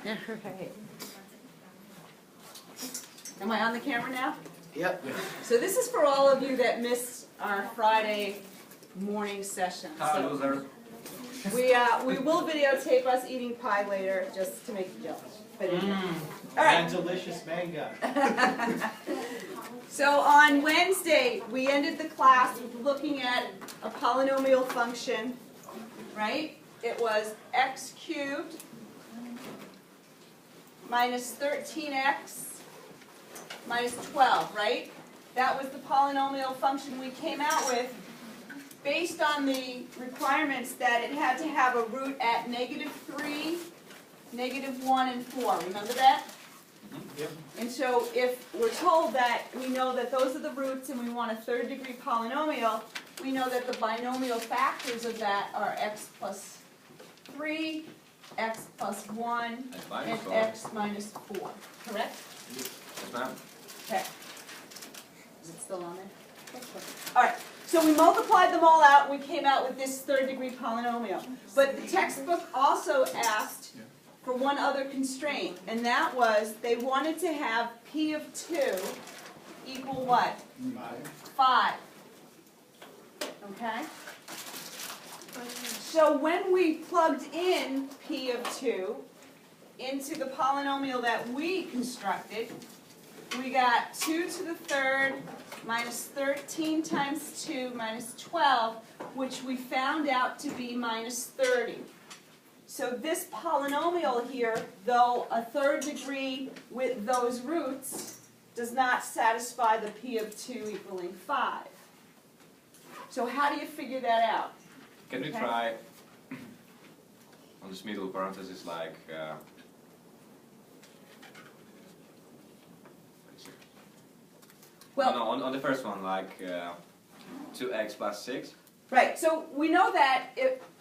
Right. Am I on the camera now? Yep. So this is for all of you that missed our Friday morning session. Hi, loser. We will videotape us eating pie later just to make you jealous. But anyway. All right. And delicious mango. So on Wednesday, we ended the class with looking at a polynomial function, right? It was x cubed minus 13x minus 12, right? That was the polynomial function we came out with based on the requirements that it had to have a root at -3, -1, and 4. Remember that? Yep. And so if we're told that we know that those are the roots and we want a third degree polynomial, we know that the binomial factors of that are x plus 3, x plus 1, and x minus 4. Correct? Yes, ma'am. Okay. Is it still on there? Alright, so we multiplied them all out and we came out with this third degree polynomial. But the textbook also asked for one other constraint, and that was they wanted to have p of 2 equal what? 5. Okay? So when we plugged in p of 2 into the polynomial that we constructed, we got 2 to the third minus 13 times 2 minus 12, which we found out to be minus 30. So this polynomial here, though a third degree with those roots, does not satisfy the p of 2 equaling 5. So how do you figure that out? Can we try on this middle parenthesis like Well, no, on the first one like 2x plus 6? right, so we know that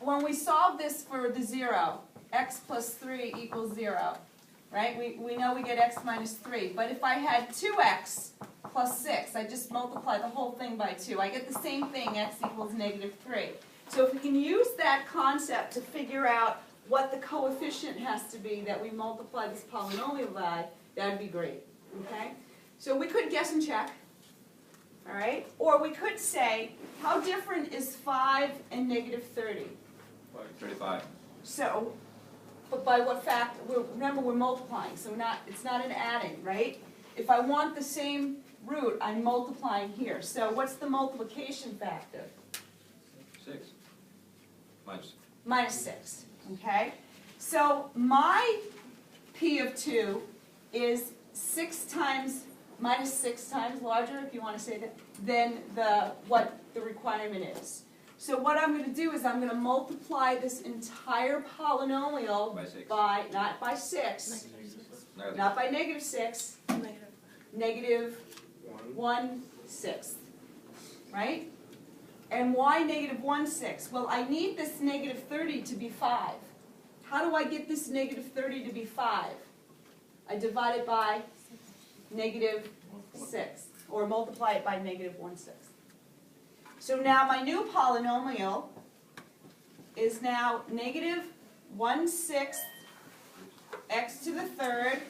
when we solve this for the 0, x plus 3 equals 0, right? We know we get x minus 3. But if I had 2x plus 6, I just multiply the whole thing by 2. I get the same thing, x equals -3. So if we can use that concept to figure out what the coefficient has to be that we multiply this polynomial by, that would be great, okay? So we could guess and check. All right? Or we could say, how different is 5 and -30? 35. So, but by what factor? Remember, we're multiplying, so it's not an adding, right? If I want the same root, I'm multiplying here. So what's the multiplication factor? 6. Minus. Minus 6, okay? So my p of 2 is 6 times, minus 6 times larger, if you want to say that, than what the requirement is. So what I'm going to do is I'm going to multiply this entire polynomial by 6. not by 6, Negative. not by -6, -1/6, right? And why -1/6? Well, I need this -30 to be 5. How do I get this -30 to be 5? I divide it by -6, or multiply it by -1/6. So now my new polynomial is now -1/6 x to the third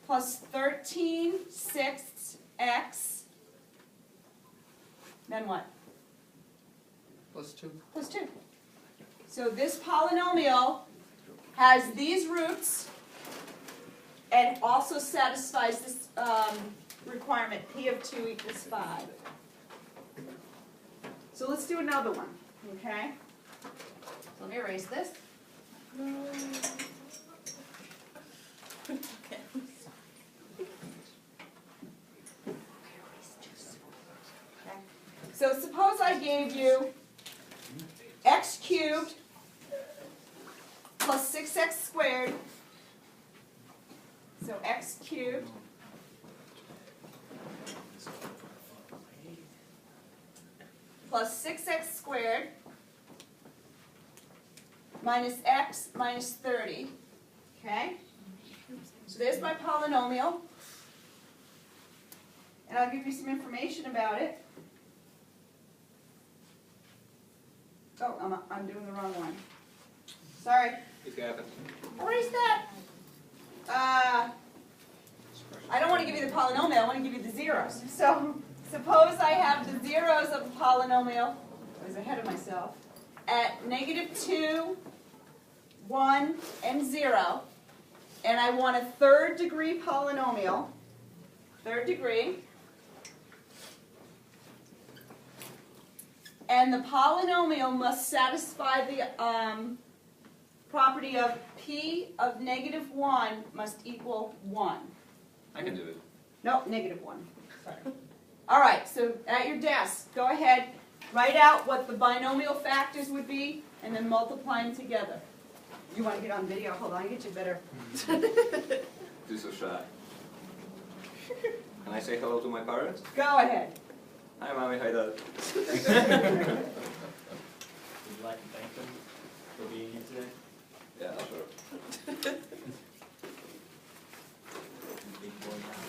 plus 13/6 x, then what? Plus 2. Plus 2. So this polynomial has these roots and also satisfies this requirement, p of 2 equals 5. So let's do another one, okay? So let me erase this. Okay. So suppose I gave you x cubed plus 6x squared. So x cubed plus 6x squared minus x minus 30. Okay? So there's my polynomial. And I'll give you some information about it. Oh, I'm doing the wrong one. Sorry. It happens. Erase that. polynomial, I want to give you the zeros. So suppose I have the zeros of a polynomial, I was ahead of myself, at -2, 1, and 0, and I want a third degree polynomial, third degree, and the polynomial must satisfy the property of p of -1 must equal 1. I can do it. No, -1. Sorry. All right, so at your desk, go ahead, write out what the binomial factors would be, and then multiply them together. You want to get on video? Hold on, I'll get you better. Too so shy. Can I say hello to my parents? Go ahead. Hi, mommy. Hi, dad. Would you like to thank them for being here today? Yeah, sure. Big boy now.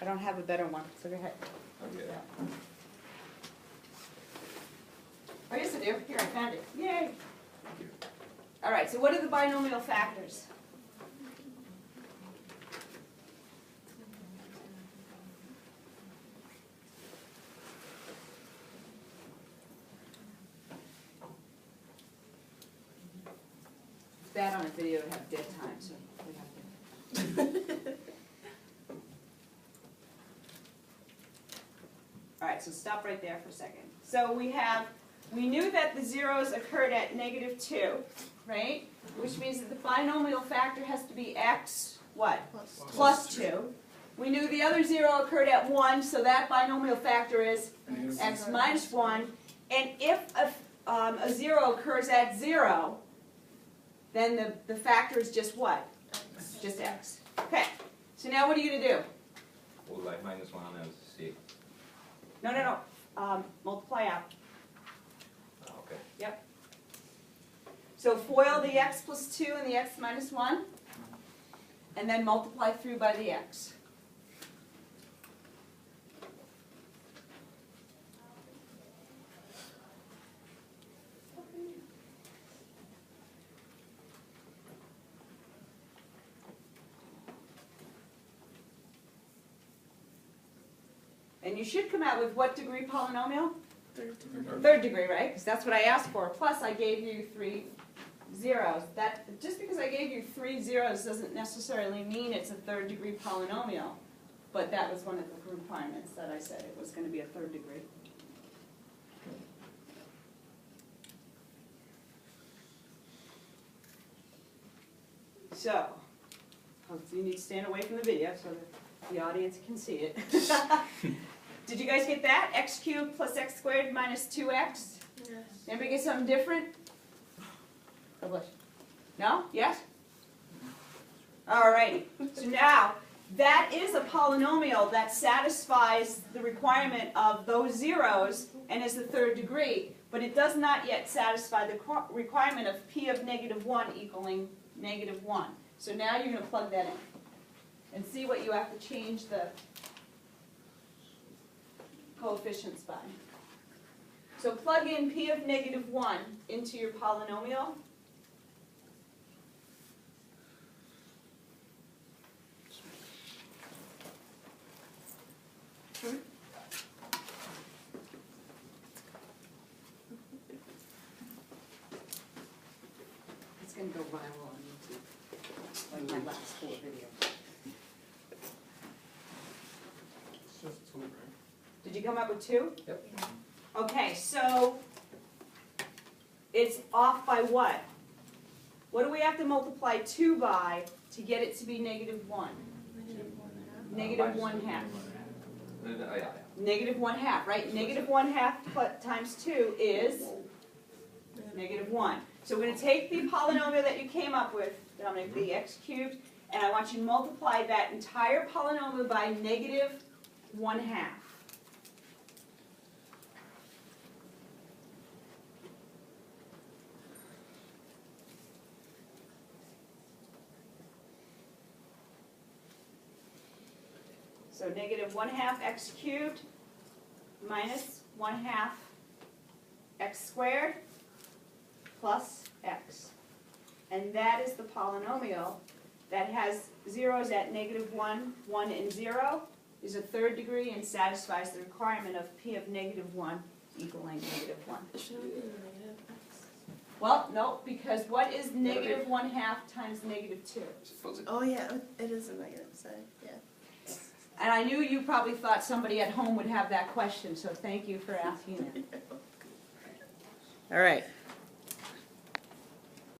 I don't have a better one, so go ahead. Okay. Oh, yes, I do. Here, I found it. Yay! Thank you. All right, so what are the binomial factors? It's bad on a video to have dead time, so we have to. All right, so stop right there for a second. So we knew that the zeros occurred at -2, right? Which means that the binomial factor has to be x, what? Plus 2. We knew the other zero occurred at 1, so that binomial factor is x minus 1. And if a zero occurs at 0, then the factor is just what? Just x. Okay, so now what are you going to do? Well, like -1 and c. No. Multiply out. Oh, okay. Yep. So FOIL the x plus 2 and the x minus 1, and then multiply through by the x. And you should come out with what degree polynomial? Third degree, right? Because that's what I asked for. Plus, I gave you 3 zeros. Just because I gave you 3 zeros doesn't necessarily mean it's a third degree polynomial. But that was one of the requirements that I said it was going to be a third degree. So you need to stand away from the video so that the audience can see it. Did you guys get that? X cubed plus x squared minus 2x? Yes. Anybody get something different? God bless you. No? Yes? All righty. So now, that is a polynomial that satisfies the requirement of those zeros and is the third degree, but it does not yet satisfy the requirement of p of -1 equaling -1. So now you're going to plug that in and see what you have to change the coefficients by. So plug in p of -1 into your polynomial. It's going to go viral on YouTube, like my last 4 videos. It's just 2, right? Did you come up with 2? Yep. Okay, so it's off by what? What do we have to multiply 2 by to get it to be -1? -1/2. Yeah. -1/2, right? -1/2 times 2 is -1. So we're going to take the polynomial that you came up with, Dominic, the x cubed, and I want you to multiply that entire polynomial by -1/2. So -1/2 x cubed minus 1/2 x squared plus x. And that is the polynomial that has zeros at -1, 1, and 0 is a third degree and satisfies the requirement of p of -1 equaling -1. Should it be negative x? Well, no, because what is -1/2 times -2? Oh yeah, it is a negative side, yeah. And I knew you probably thought somebody at home would have that question, so thank you for asking it. All right.